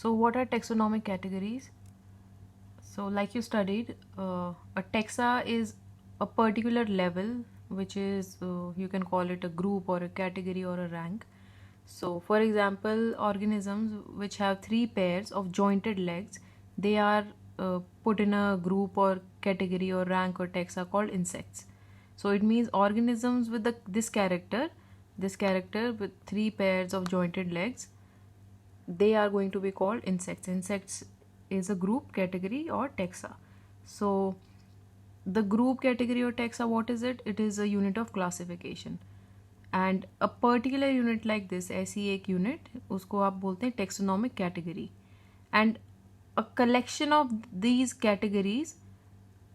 So what are taxonomic categories? So like you studied, a taxa is a particular level, which is you can call it a group or a category or a rank. So for example, organisms which have three pairs of jointed legs, they are put in a group or category or rank or taxa called insects. So it means organisms with this character with three pairs of jointed legs, they are going to be called insects. Insects is a group, category or taxa. So the group, category or taxa, what is it? It is a unit of classification. And a particular unit like this, ऐसी एक unit, उसको आप बोलते हैं taxonomic category. And a collection of these categories,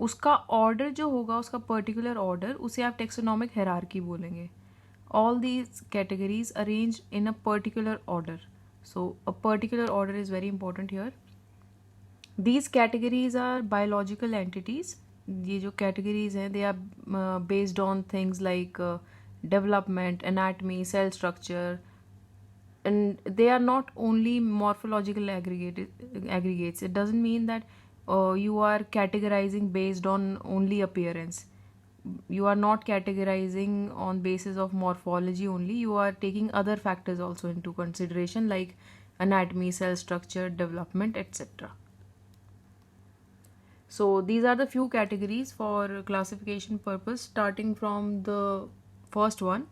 उसका order जो होगा, उसका particular order, उसे आप taxonomic hierarchy बोलेंगे. All these categories arranged in a particular order. So a particular order is very important here. These categories are biological entities. ये जो categories हैं, they are based on things like development, anatomy, cell structure, and they are not only morphological aggregates. It doesn't mean that you are categorizing based on only appearance. You are not categorizing on basis of morphology only. You are taking other factors also into consideration, like anatomy, cell structure, development, etc. So these are the few categories for classification purpose, starting from the first one,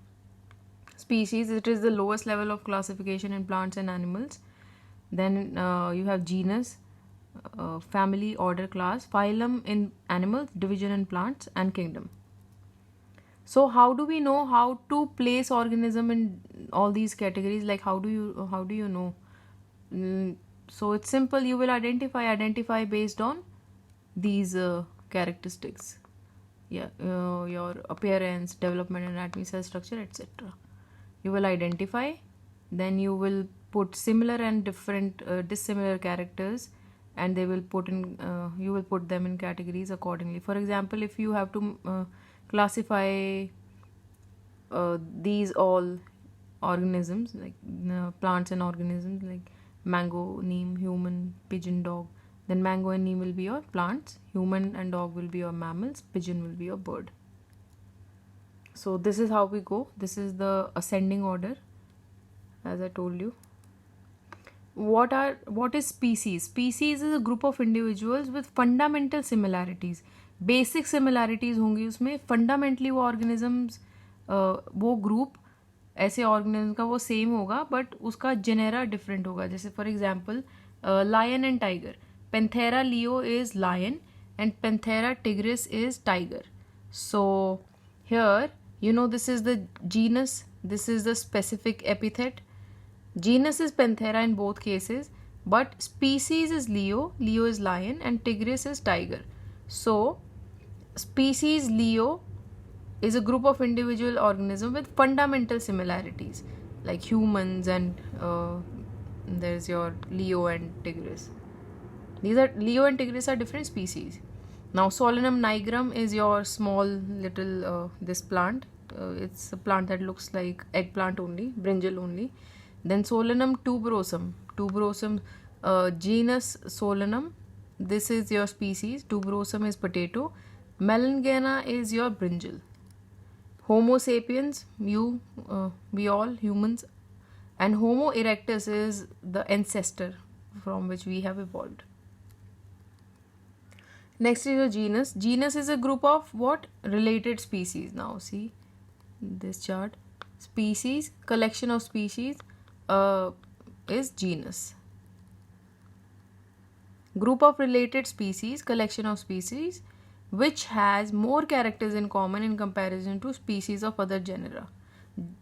species. It is the lowest level of classification in plants and animals. Then you have genus, family, order, class, phylum in animals, division in plants, and kingdom. So how do we know how to place organism in all these categories? Like how do you know? So it's simple. You will identify based on these characteristics. Yeah, your appearance, development, anatomy, cell structure, etc. You will identify, then you will put similar and different dissimilar characters, and they will put in you will put them in categories accordingly. For example, if you have to classify these all organisms, like plants and organisms, like mango, neem, human, pigeon, dog, then mango and neem will be your plants, human and dog will be your mammals, pigeon will be your bird. So this is how we go. This is the ascending order, as I told you. What is species? Species is a group of individuals with fundamental similarities. Basic similarities होंगी उसमें. Fundamentally वो organisms वो group ऐसे organism का वो same होगा, but उसका genera different होगा. जैसे for example lion and tiger. Panthera leo is lion and Panthera tigris is tiger. So here, this is the genus, this is the specific epithet. Genus is Panthera in both cases, but species is Leo is lion, and Tigris is tiger. So species Leo is a group of individual organisms with fundamental similarities, like humans, and there's your Leo and Tigris. These are Leo and Tigris are different species. Now Solanum nigrum is your small little this plant. It's a plant that looks like eggplant only, brinjal only. Then Solanum tuberosum, genus Solanum. This is your species. Tuberosum is potato. Melangana is your brinjal. Homo sapiens, we all humans, and Homo erectus is the ancestor from which we have evolved. Next is your genus. Genus is a group of what? Related species. Now see this chart. Species, collection of species is genus. Group of related species, collection of species, which has more characters in common in comparison to species of other genera.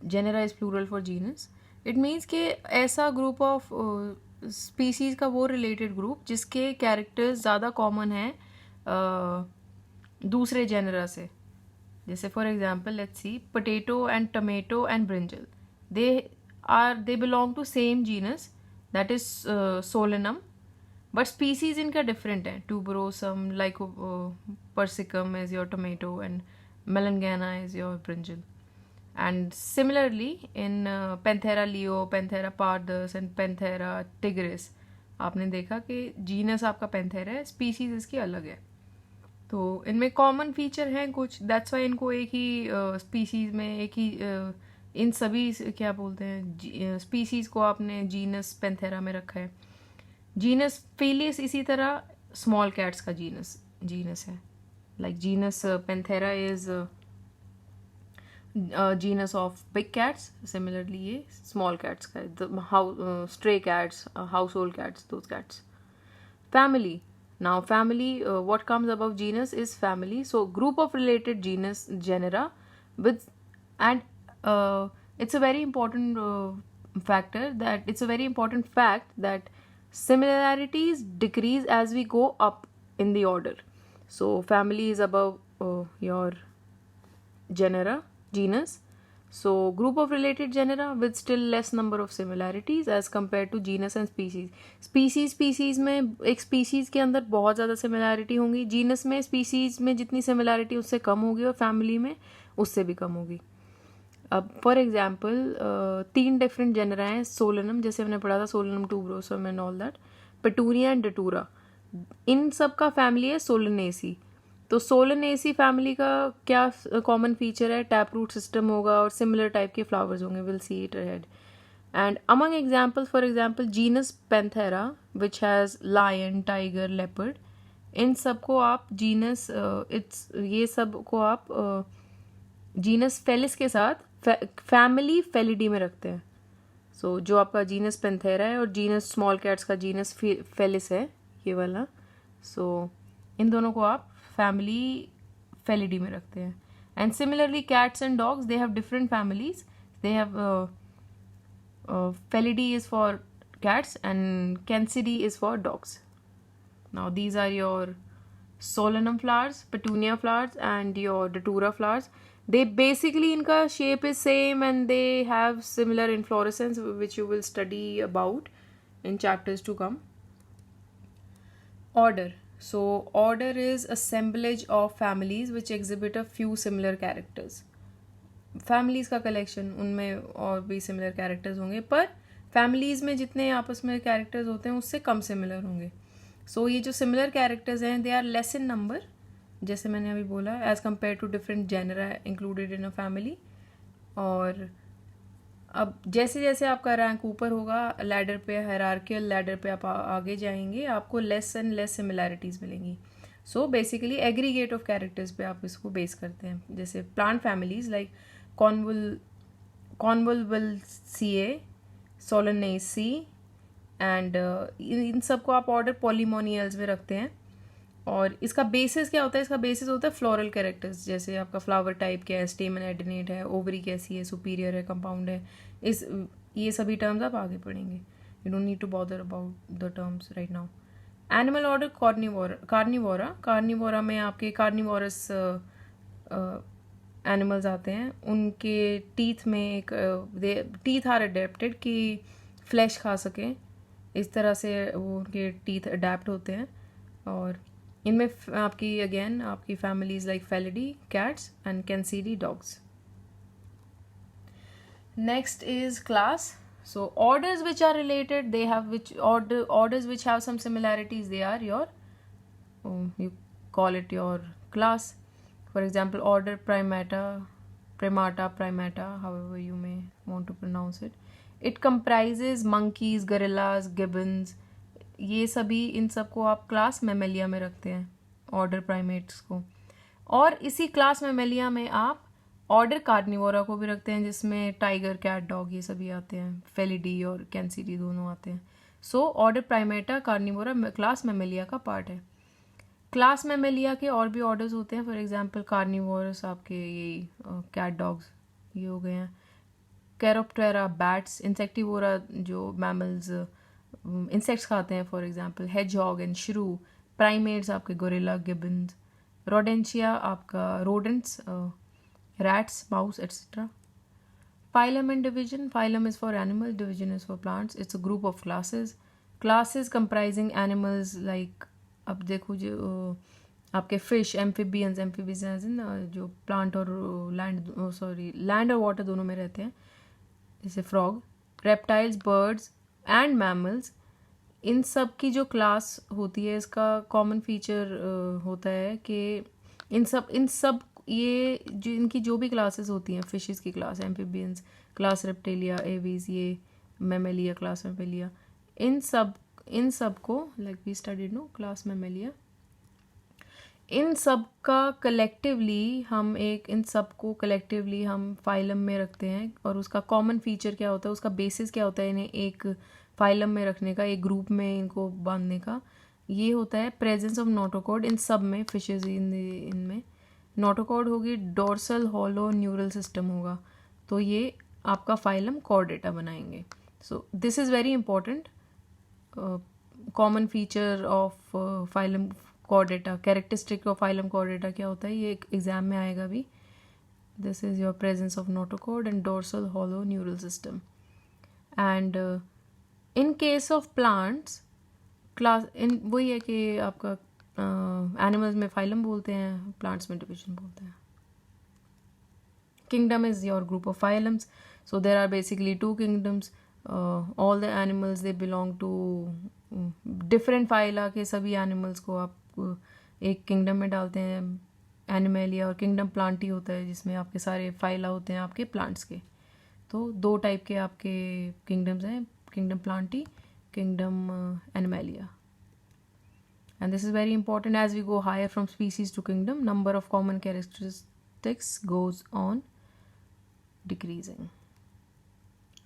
Genera is plural for genus. It means कि ऐसा group of species का वो related group जिसके characters ज़्यादा common हैं दूसरे genera से. जैसे for example, let's see, potato and tomato and brinjal. They belong to same genus, that is Solanum, but species इनका different है. Tuberosum, Persicum is your tomato, and Melangana is your brinjal. And similarly in Panthera leo, Panthera pardus, and Panthera tigris, आपने देखा कि genus आपका Panthera है, species इसकी अलग है। तो इनमें कॉमन फीचर हैं कुछ, दैट्स वाई इनको एक ही स्पीसीज में एक ही इन सभी क्या बोलते हैं स्पीसीज को आपने जीनस पैंथेरा में रखा है। जीनस फेलिस इसी तरह स्मॉल कैट्स का जीनस है, like genus Panthera is genus of big cats. Similarly ये small cats का stray cats, household cats, those cats. Family. Now family, what comes above genus is family. So group of related genera with, and it's a very important it's a very important fact that similarities decrease as we go up in the order. So family is above your genus. So group of related genera with still less number of similarities as compared to genus and species में एक species के अंदर बहुत ज़्यादा similarity होंगी, genus में species में जितनी similarity उससे कम होगी और family में उससे भी कम होगी। अब फॉर एग्जाम्पल 3 डिफरेंट जेनरा हैं सोलनम, जैसे हमने पढ़ा था solanum tuberosum and all that, petunia and datura, इन सब का फैमिली है सोलनेसी। तो सोलनेसी फैमिली का क्या कॉमन फीचर है, टैप रूट सिस्टम होगा और सिमिलर टाइप के फ्लावर्स होंगे, will see it ahead. And among examples, for example genus Panthera which has lion, tiger, leopard, इन सब को आप जीनस ये सब को आप जीनस फेलिस के साथ फैमिली फेलिडी में रखते हैं। सो जो आपका जीनस पैंथेरा है और जीनस स्मॉल कैट्स का जीनस फेलिस है ये वाला, सो इन दोनों को आप फैमिली फेलिडी में रखते हैं। And similarly cats and dogs, they have different families, they have Felidae is for cats and Cancidae is for dogs. Now these are your solanum flowers, petunia flowers and your datura flowers. They basically इनका shape is same and they have similar inflorescence which you will study about in chapters to come. Order. So order is assemblage of families which exhibit a few similar characters. Families का collection, उनमें और भी similar characters होंगे, पर families में जितने आपस में कैरेक्टर्स होते हैं उससे कम सिमिलर होंगे। सो ये जो सिमिलर कैरेक्टर्स हैं they are less in number, जैसे मैंने अभी बोला, as compare to different genera included in a family. और अब जैसे जैसे आपका रैंक ऊपर होगा लैडर पे, हायरार्कियल लैडर पे आप आगे जाएंगे, आपको लेस एंड लेस सिमिलैरिटीज़ मिलेंगी। So basically aggregate of characters पे आप इसको बेस करते हैं। जैसे plant families like Convolvulaceae, Solanaceae and इन सब को आप ऑर्डर पॉलीमोनियल्स में रखते हैं। और इसका बेसिस क्या होता है, इसका बेसिस होता है फ्लोरल कैरेक्टर्स, जैसे आपका फ्लावर टाइप क्या है, स्टेमन एडिनेट है, ओवरी कैसी है, सुपीरियर है, कंपाउंड है, ये सभी टर्म्स आप आगे पढ़ेंगे। You don't need to bother about the terms right now. Animal order carnivora में आपके कार्निवोरस एनिमल्स आते हैं, उनके टीथ में एक टीथ आर अडेप्टेड कि फ्लैश खा सकें, इस तरह से वो उनके टीथ अडेप्ट होते हैं। और इनमें आपकी अगेन आपकी families like Felidae cats and Canidae dogs. Next is class. So orders which are related, they have orders which have some similarities, they are your you call it your class. For example, order primata, however you may want to pronounce it. It comprises monkeys, gorillas, gibbons. ये सभी, इन सब को आप class Mammalia में रखते हैं, order primates को। और इसी क्लास मेमेलिया में आप ऑर्डर कार्निवोरा को भी रखते हैं, जिसमें टाइगर, कैट, डॉग ये सभी आते हैं, फेलिडी और कैंसीडी दोनों आते हैं। So order Primata Carnivora class Mammalia का पार्ट है। क्लास मेमेलिया के और भी ऑर्डर्स होते हैं, फॉर एग्जांपल कार्निवोरस आपके ये कैट डॉग्स ये हो गए हैं, कैरोप्टेरा बैट्स, इंसेक्टिवोरा जो मैमल्स इंसेक्ट्स खाते हैं, फॉर एग्जांपल हेजहॉग एंड श्रू, प्राइमेट्स आपके गोरिल्ला, गिबन्स, रोडेंशिया आपका rodents, rats, mouse, etc. Phylum and division. Phylum is for animals, division is for plants. It's a group of classes. Classes comprising animals like, अब देखो जो आपके fish, amphibians जो plant और land और water दोनों में रहते हैं, जैसे frog, reptiles, birds and mammals. इन सब की जो क्लास होती है, इसका कॉमन फीचर होता है कि इन सब ये जो इनकी जो भी क्लासेस होती हैं, फिशेस की class, amphibians class, Reptilia, Aves, ये मेमेलिया क्लास मेमेलिया, इन सब को like we studied no class Mammalia, इन सब का कलेक्टिवली हम इन सब को कलेक्टिवली हम फाइलम में रखते हैं। और उसका कॉमन फीचर क्या होता है, उसका बेसिस क्या होता है इन्हें एक फाइलम में रखने का, एक ग्रुप में इनको बांधने का, ये होता है प्रेजेंस ऑफ नोटोकॉर्ड इन सब में, फिशेज इनमें नोटोकॉर्ड होगी, डोर्सल हॉलो न्यूरल सिस्टम होगा, तो ये आपका फाइलम कॉर्डेटा बनाएंगे। So this is very important common feature of phylum Chordata. Characteristic of phylum Chordata क्या होता है, ये एग्जाम में आएगा भी। This is your presence of notochord and dorsal hollow neural system. And in case of plants class, इन वही है कि आपका एनिमल्स में फाइलम बोलते हैं, प्लांट्स में डिविजन बोलते हैं। Kingdom is your group of phylums. So there are basically two kingdoms. All the animals they belong to different phyla के सभी animals को आप एक kingdom में डालते हैं, एनिमेलिया, और किंगडम प्लांटी होता है जिसमें आपके सारे फाइला होते हैं आपके प्लांट्स के। तो दो टाइप के आपके किंगडम्स हैं, kingdom Plantae, kingdom animalia. And this is very important. As we go higher from species to kingdom, number of common characteristics goes on decreasing.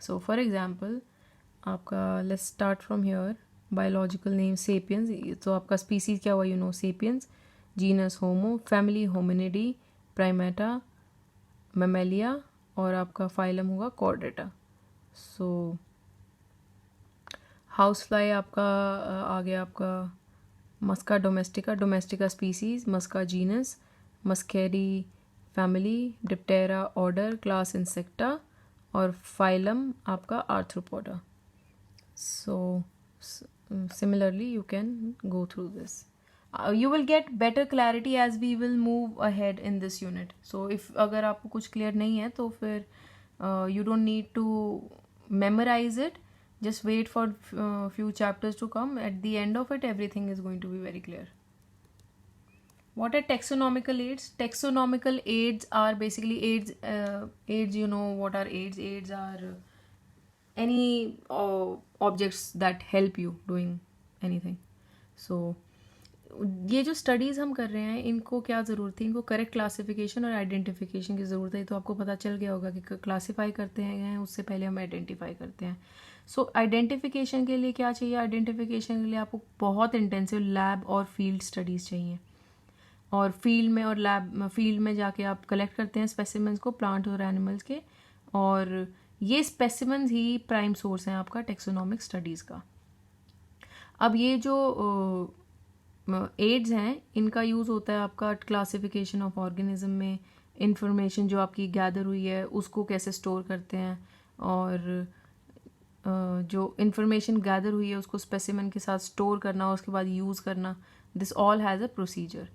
So for example, आपका let's start from here, biological name sapiens, तो आपका species क्या हुआ, you know, sapiens, genus homo, family hominidae, primata, mammalia, और आपका phylum होगा chordata. So housefly आपका आ गया आपका Musca domestica, domestica species, Musca genus, Muscidae family, Diptera order, class Insecta, और फाइलम आपका Arthropoda. So similarly you can go through this. You will get better clarity as we will move ahead in this unit. So if अगर आपको कुछ clear नहीं है तो फिर you don't need to memorize it. Just wait for few chapters to come. At the end of it, everything is going to be very clear. What are taxonomical aids? Taxonomical aids are basically aids. Aids, you know what are aids? Aids are any objects that help you doing anything. So ये जो studies हम कर रहे हैं इनको क्या ज़रूरत है, इनको करेक्ट क्लासिफिकेशन और आइडेंटिफिकेशन की ज़रूरत है। तो आपको पता चल गया होगा कि क्लासीफाई करते हैं उससे पहले हम आइडेंटिफाई करते हैं। सो आइडेंटिफिकेशन के लिए क्या चाहिए, आइडेंटिफिकेशन के लिए आपको बहुत इंटेंसिव लैब और फील्ड स्टडीज़ चाहिए। और फील्ड में और लैब फील्ड में जाके आप कलेक्ट करते हैं स्पेसिमेंस को, प्लांट और एनिमल्स के, और ये स्पेसिमेंस ही प्राइम सोर्स हैं आपका टेक्सोनॉमिक स्टडीज़ का। अब ये जो एड्स हैं इनका यूज़ होता है आपका क्लासिफिकेशन ऑफ ऑर्गेनिज्म में। इंफॉर्मेशन जो आपकी गैदर हुई है उसको कैसे स्टोर करते हैं, और जो इंफॉर्मेशन गैदर हुई है उसको स्पेसिमेन के साथ स्टोर करना और उसके बाद यूज़ करना, this all has a procedure.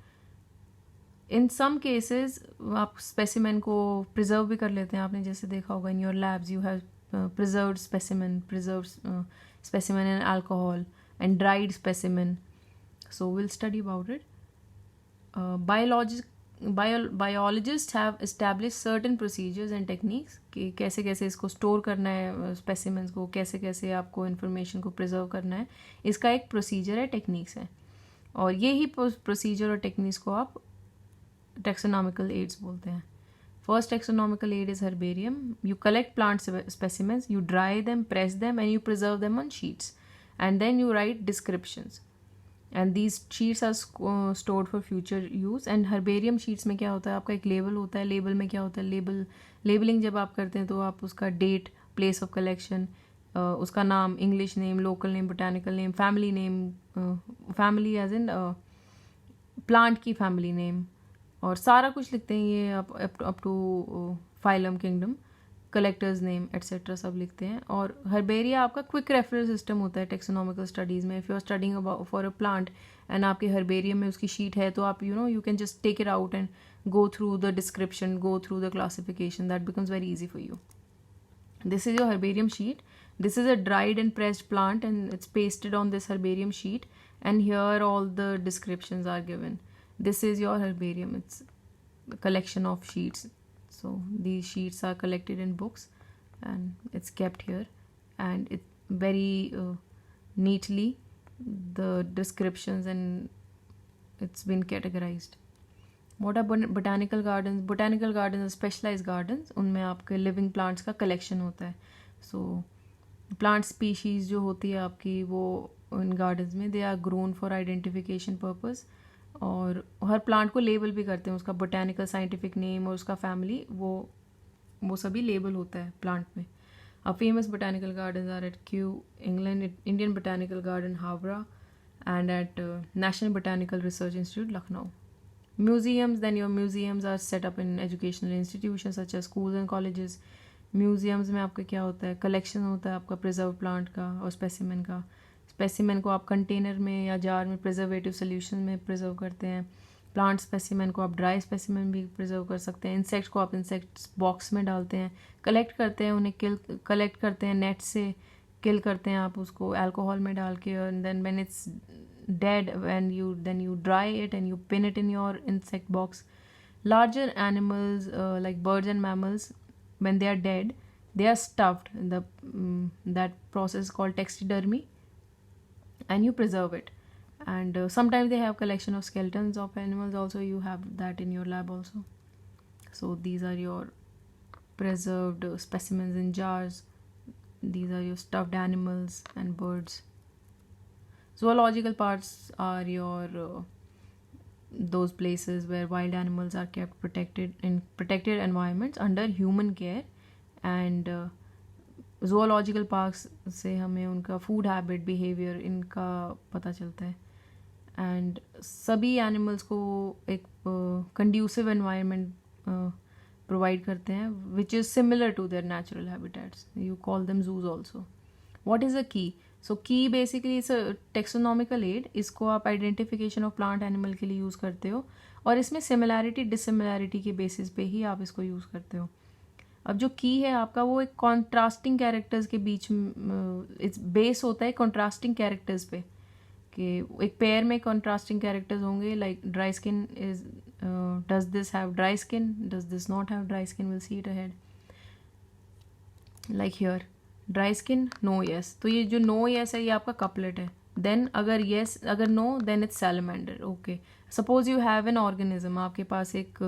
In some cases आप स्पेसिमेन को प्रिजर्व भी कर लेते हैं। आपने जैसे देखा होगा in your labs you have preserved specimen in alcohol and dried specimen. So we'll study about it. Biologists have established certain procedures and techniques कि कैसे कैसे इसको स्टोर करना है स्पेसिमेंस को, कैसे कैसे आपको इन्फॉर्मेशन को प्रिजर्व करना है, इसका एक प्रोसीजर है, टेक्निक्स है, और यही प्रोसीजर और टेक्निक्स को आप टेक्सोनॉमिकल एड्स बोलते हैं. First taxonomical aid is herbarium. You collect plant specimens, you dry them, press them, and you preserve them on sheets, and then you write descriptions. And these sheets are stored for future use. And herbarium sheets में क्या होता है, आपका एक label होता है. Label में क्या होता है, लेबलिंग जब आप करते हैं तो आप उसका डेट, प्लेस ऑफ कलेक्शन, उसका नाम, English name, local name, botanical name, family name, family as in plant की फैमिली नेम, और सारा कुछ लिखते हैं ये up to phylum, kingdom, collectors name etcetera सब लिखते हैं. और हर्बेरिया आपका क्विक रेफरल सिस्टम होता है टेक्सोनॉमिकल स्टडीज़ में. If you are studying about for a plant and आपके हर्बेरियम में उसकी शीट है तो आप you can just take it out and go through the description, go through the classification. That becomes very easy for you. This is your herbarium sheet. This is a dried and pressed plant and it's pasted on this herbarium sheet, and here all the descriptions are given. This is your herbarium. It's a collection of sheets. So these sheets are collected in books and it's kept here, and it very neatly the descriptions, and it's been categorized. What are botanical gardens? Botanical gardens are specialized gardens. उनमें आपके living plants का collection होता है. So plant species जो होती है आपकी वो इन gardens में they are grown for identification purpose, और हर प्लांट को लेबल भी करते हैं, उसका बोटेनिकल साइंटिफिक नेम और उसका फैमिली वो सभी लेबल होता है प्लांट में. अब famous botanical gardens are at Kew England, Indian botanical garden Howrah, and at national botanical research institute Lucknow. Museums, then your museums are set up in educational institutions such as schools and colleges. Museums में आपका क्या होता है, collection होता है आपका preserve plant का और स्पेसिमेन का. स्पेसिमेन को आप कंटेनर में या जार में प्रिजर्वेटिव सोल्यूशन में प्रिजर्व करते हैं. प्लांट स्पेसिमेन को आप ड्राई स्पेसिमेन भी प्रिजर्व कर सकते हैं. इंसेक्ट्स को आप इंसेक्ट्स बॉक्स में डालते हैं, कलेक्ट करते हैं, उन्हें कलेक्ट करते हैं, नेट से किल करते हैं आप उसको अल्कोहल में डाल के, and then when it's dead, then you dry it and you pin it in your insect box. Larger animals like birds and mammals, when they are dead, they are stuffed. That process is called taxidermy, and you preserve it. And sometimes they have collection of skeletons of animals also. You have that in your lab also. So these are your preserved specimens in jars. These are your stuffed animals and birds. Zoological parks are your those places where wild animals are kept protected in protected environments under human care. And zoological parks से हमें उनका food habit, behavior इनका पता चलता है. And सभी animals को एक conducive environment provide करते हैं which is similar to their natural habitats. You call them zoos also. What is a key? So key basically is a taxonomical aid. इसको आप identification of plant animal के लिए use करते हो, और इसमें similarity dissimilarity के basis पे ही आप इसको यूज़ करते हो. अब जो की है आपका वो एक contrasting characters के बीच इट्स बेस होता है contrasting characters पे, कि एक पेयर में contrasting characters होंगे. like dry skin is does this have dry skin, does this not have dry skin, we'll see it ahead. Like here dry skin no yes, तो ये जो नो येस है ये आपका कपलेट है. Then अगर yes अगर no then it's salamander. Okay, suppose you have an organism, आपके पास एक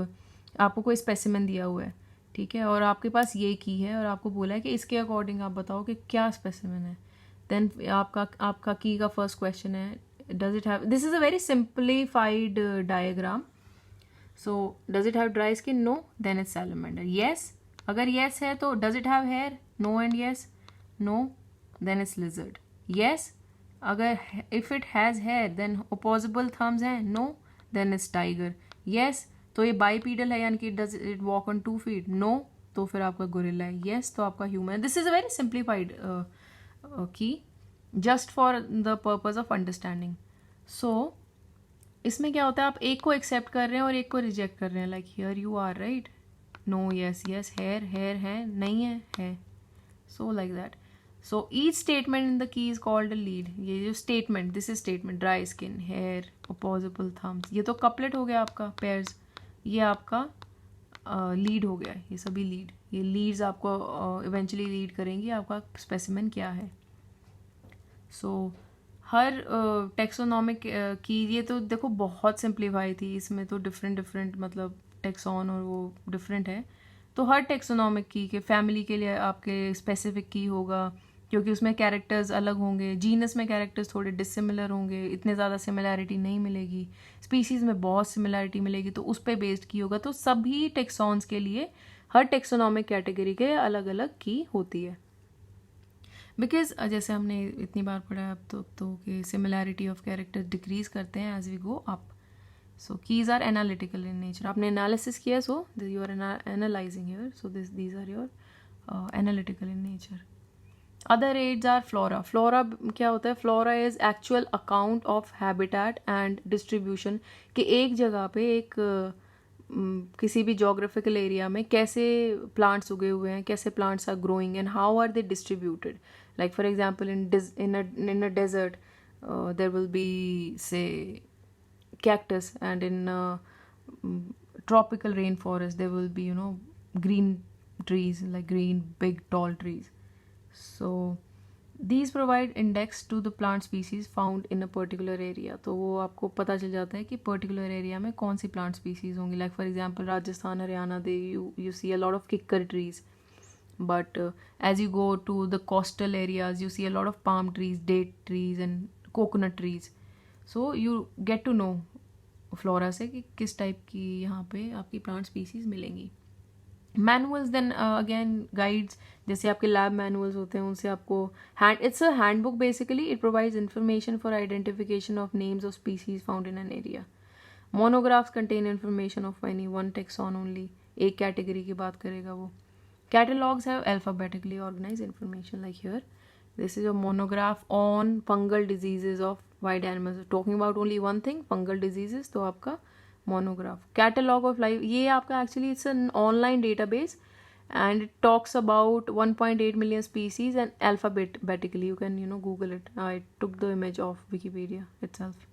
आपको कोई स्पेसिमेन दिया हुआ है, ठीक है, और आपके पास ये की है और आपको बोला है कि इसके अकॉर्डिंग आप बताओ कि क्या स्पेसिमेन है. देन आपका की का फर्स्ट क्वेश्चन है does it have, this is a very simplified diagram. So does it have dry skin, no, then it's salamander. Yes, अगर येस है तो does it have hair, no and yes, no, then it's lizard. Yes, अगर if it has hair then opposable thumbs हैं, no, then it's tiger. Yes, तो ये bipedal है यानी कि does it walk on 2 feet, no, तो फिर आपका gorilla है. Yes, तो आपका human. This is a very simplified key just for the purpose of understanding. So इसमें क्या होता है, आप एक को accept कर रहे हैं और एक को reject कर रहे हैं. like here you are, right, no, yes, yes, hair है, नहीं है. So like that. So each statement in the key is called a lead. ये जो statement, this is statement, dry skin, hair, opposable thumbs, ये तो couplet हो गया आपका pairs. ये आपका lead हो गया. ये सभी lead, ये leads आपको eventually lead करेंगी आपका specimen क्या है. So हर taxonomic की ये तो देखो बहुत simplify थी, इसमें तो different मतलब taxon और वो different है. तो हर टेक्सोनॉमिक की के फैमिली के लिए आपके स्पेसिफिक की होगा, क्योंकि उसमें कैरेक्टर्स अलग होंगे. जीनस में कैरेक्टर्स थोड़े डिसिमिलर होंगे, इतने ज़्यादा सिमिलैरिटी नहीं मिलेगी. स्पीसीज़ में बहुत सिमिलैरिटी मिलेगी, तो उस पर बेस्ड की होगा. तो सभी टेक्सॉन्स के लिए हर टेक्सोनॉमिक कैटेगरी के अलग अलग की होती है. बिकॉज जैसे हमने इतनी बार पढ़ा अब तो कि सिमिलैरिटी ऑफ कैरेक्टर्स डिक्रीज करते हैं as we go up. So keys are analytical in nature. आपने analysis किया, so you are analyzing here. So these are your analytical in nature. Other aids are flora. Flora क्या होता है? Flora is actual account of habitat and distribution. कि एक जगह पे एक किसी भी geographical area में कैसे plants उगे हुए हैं, कैसे plants are growing and how are they distributed. Like for example, in a desert, there will be, say, cactus, and in mm, tropical rainforest there will be, green trees, like green big tall trees. So these provide index to the plant species found in a particular area. तो वो आपको पता चल जाता है कि particular area में कौन सी प्लांट स्पीसीज होंगी. Like for example Rajasthan, Haryana, they you see a lot of किक्कर trees. But as you go to the coastal areas, you see a lot of palm trees, date trees, and coconut trees. So you get to know flora से कि किस type की यहाँ पे आपकी plant species मिलेंगी. Manuals then again guides, जैसे आपके लैब मैनुअल्स होते हैं, उनसे आपको it's a handbook basically. It provides information for identification of names of species found in an area. Monographs contain information of any one tax on only. एक category की बात करेगा वो. Catalogs have alphabetically organized information, like here. This is a monograph on fungal diseases of wild animals. Talking about only one thing, fungal diseases, तो आपका monograph. Catalog of life, ये आपका actually it's an online database, and it talks about 1.8 million species and alphabetically. You can Google it. I took the image of Wikipedia itself.